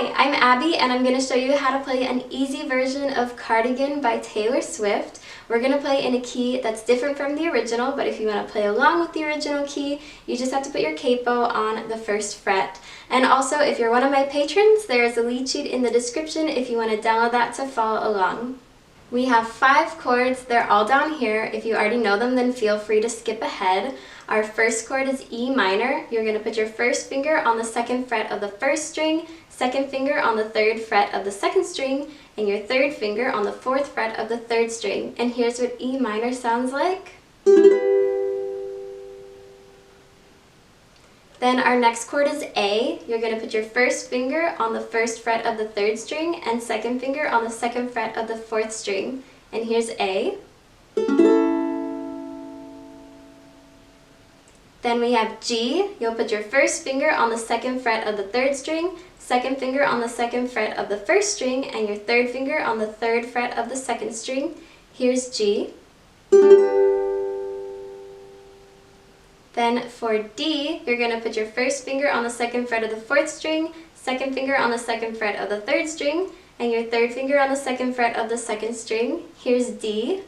Hi, I'm Abby and I'm going to show you how to play an easy version of Cardigan by Taylor Swift. We're going to play in a key that's different from the original, but if you want to play along with the original key, you just have to put your capo on the first fret. And also, if you're one of my patrons, there is a lead sheet in the description if you want to download that to follow along. We have 5 chords, they're all down here. If you already know them, then feel free to skip ahead. Our first chord is E minor. You're going to put your first finger on the 2nd fret of the 1st string, 2nd finger on the 3rd fret of the 2nd string, and your 3rd finger on the 4th fret of the 3rd string. And here's what E minor sounds like. Then our next chord is A. You're going to put your first finger on the 1st fret of the 3rd string and 2nd finger on the 2nd fret of the 4th string. And here's A. Then we have G. You'll put your first finger on the 2nd fret of the 3rd string, 2nd finger on the 2nd fret of the 1st string, and your 3rd finger on the 3rd fret of the 2nd string. Here's G. Then for D, you're going to put your first finger on the 2nd fret of the 4th string, 2nd finger on the 2nd fret of the 3rd string, and your 3rd finger on the 2nd fret of the 2nd string. Here's D.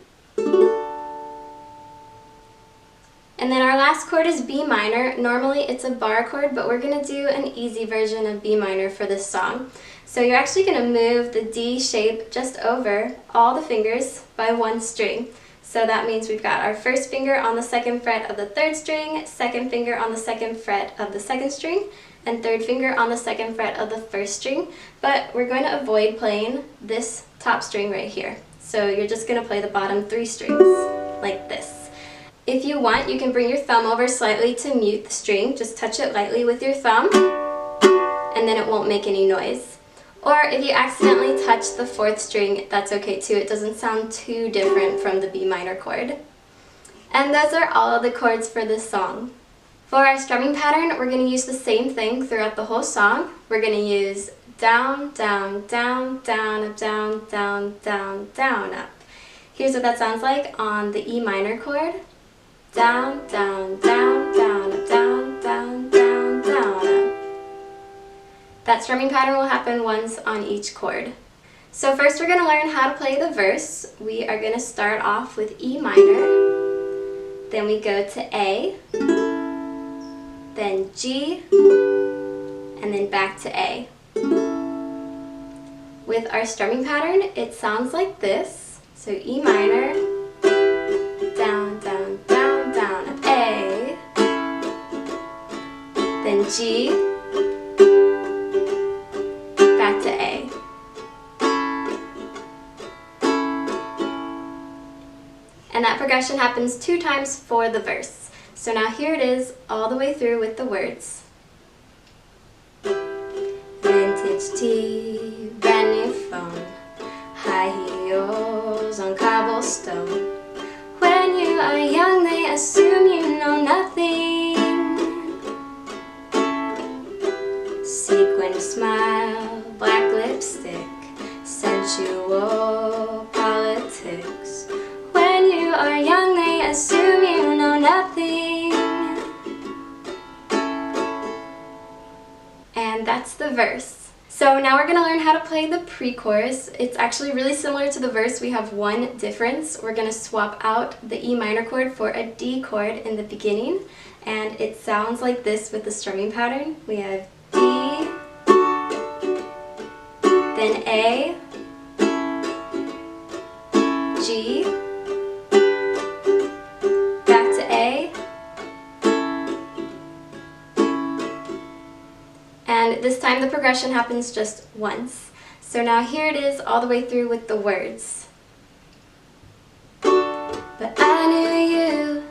And then our last chord is B minor. Normally it's a bar chord, but we're going to do an easy version of B minor for this song. So you're actually going to move the D shape just over all the fingers by 1 string. So that means we've got our first finger on the 2nd fret of the 3rd string, 2nd finger on the 2nd fret of the 2nd string, and 3rd finger on the 2nd fret of the 1st string. But we're going to avoid playing this top string right here. So you're just going to play the bottom 3 strings, like this. If you want, you can bring your thumb over slightly to mute the string. Just touch it lightly with your thumb, and then it won't make any noise. Or if you accidentally touch the 4th string, that's okay too. It doesn't sound too different from the B minor chord. And those are all of the chords for this song. For our strumming pattern, we're going to use the same thing throughout the whole song. We're going to use down, down, down, down, up, down, down, down, down, up. Here's what that sounds like on the E minor chord. Down, down, down, down, up, down, down, down, down, up. That strumming pattern will happen once on each chord. So first we're going to learn how to play the verse. We are going to start off with E minor, then we go to A, then G, and then back to A. With our strumming pattern, it sounds like this. So E minor, down, down, down, down, up, A, then G, back to A. And that progression happens 2 times for the verse. So now here it is all the way through with the words. Vintage tee, brand new phone, high heels on cobblestone. When you are young, they assume you know nothing. Sequin smile, black lipstick, sensual politics. When you are young, they assume you know nothing. And that's the verse. So now we're going to learn how to play the pre-chorus. It's actually really similar to the verse. We have one difference. We're going to swap out the E minor chord for a D chord in the beginning. And it sounds like this with the strumming pattern. We have D, then A, G, back to A, and this time the progression happens just once. So now here it is all the way through with the words. But I knew you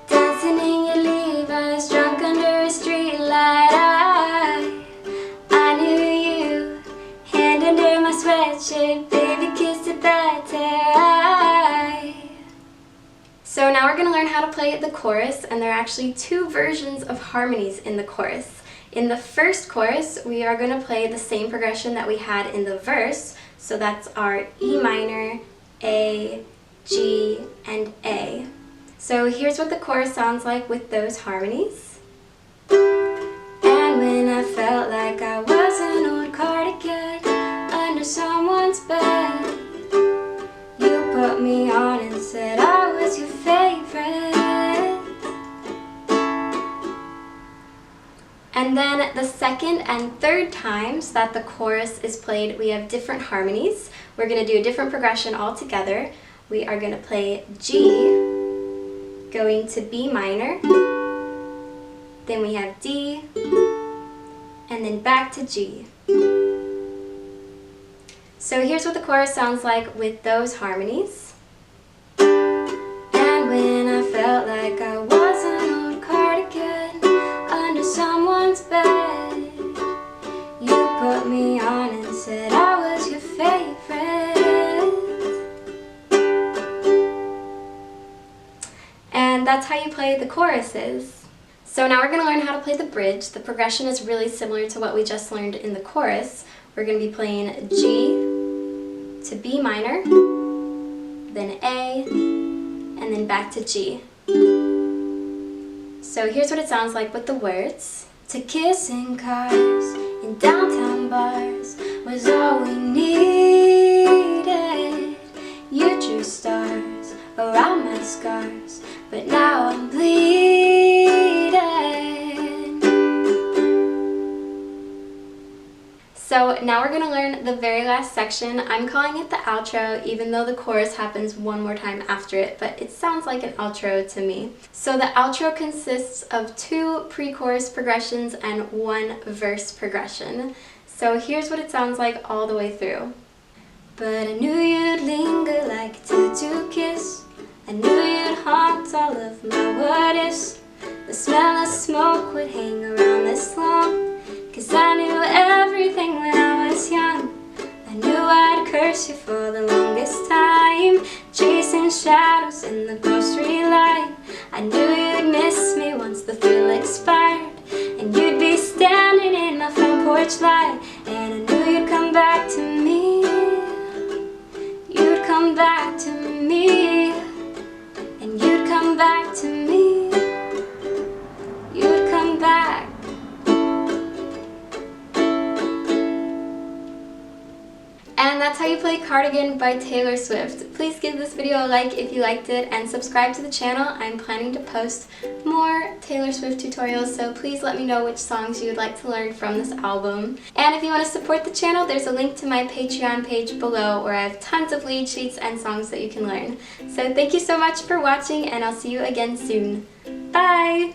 dancing in your Levi's, drunk under a street light. I knew you, hand under my sweatshirt, baby kiss it back to So now we're going to learn how to play the chorus, and there are actually 2 versions of harmonies in the chorus. In the first chorus, we are going to play the same progression that we had in the verse, so that's our E minor, A, G, and A. So here's what the chorus sounds like with those harmonies. And when I felt like I was an old cardigan, someone's bed. You put me on and said I was your favorite. And then the second and third times that the chorus is played, we have different harmonies. We're going to do a different progression altogether. We are going to play G, going to B minor, then we have D, and then back to G. So here's what the chorus sounds like with those harmonies. And when I felt like I was an old cardigan under someone's bed, you put me on and said I was your favorite. And that's how you play the choruses. So now we're going to learn how to play the bridge. The progression is really similar to what we just learned in the chorus. We're going to be playing G to B minor, then A, and then back to G. So here's what it sounds like with the words. To kiss in cars, in downtown bars, was all we needed. You drew stars around my scars, but now I'm bleeding. So now we're going to learn the very last section. I'm calling it the outro, even though the chorus happens one more time after it, but it sounds like an outro to me. So the outro consists of 2 pre-chorus progressions and 1 verse progression. So here's what it sounds like all the way through. But I knew you'd linger like a tattoo kiss. I knew you'd haunt all of my what-ifs. The smell of smoke would hang around this long. 'Cause I knew everything when I was young. I knew I'd curse you for the longest time, chasing shadows in the grocery line. I knew you'd miss me once the thrill expired, and you'd be standing in my front porch light. And I knew you'd come back to me. You'd come back to me. And you'd come back to me. You'd come back. And that's how you play Cardigan by Taylor Swift. Please give this video a like if you liked it and subscribe to the channel. I'm planning to post more Taylor Swift tutorials, so please let me know which songs you would like to learn from this album. And if you want to support the channel, there's a link to my Patreon page below where I have tons of lead sheets and songs that you can learn. So thank you so much for watching, and I'll see you again soon. Bye!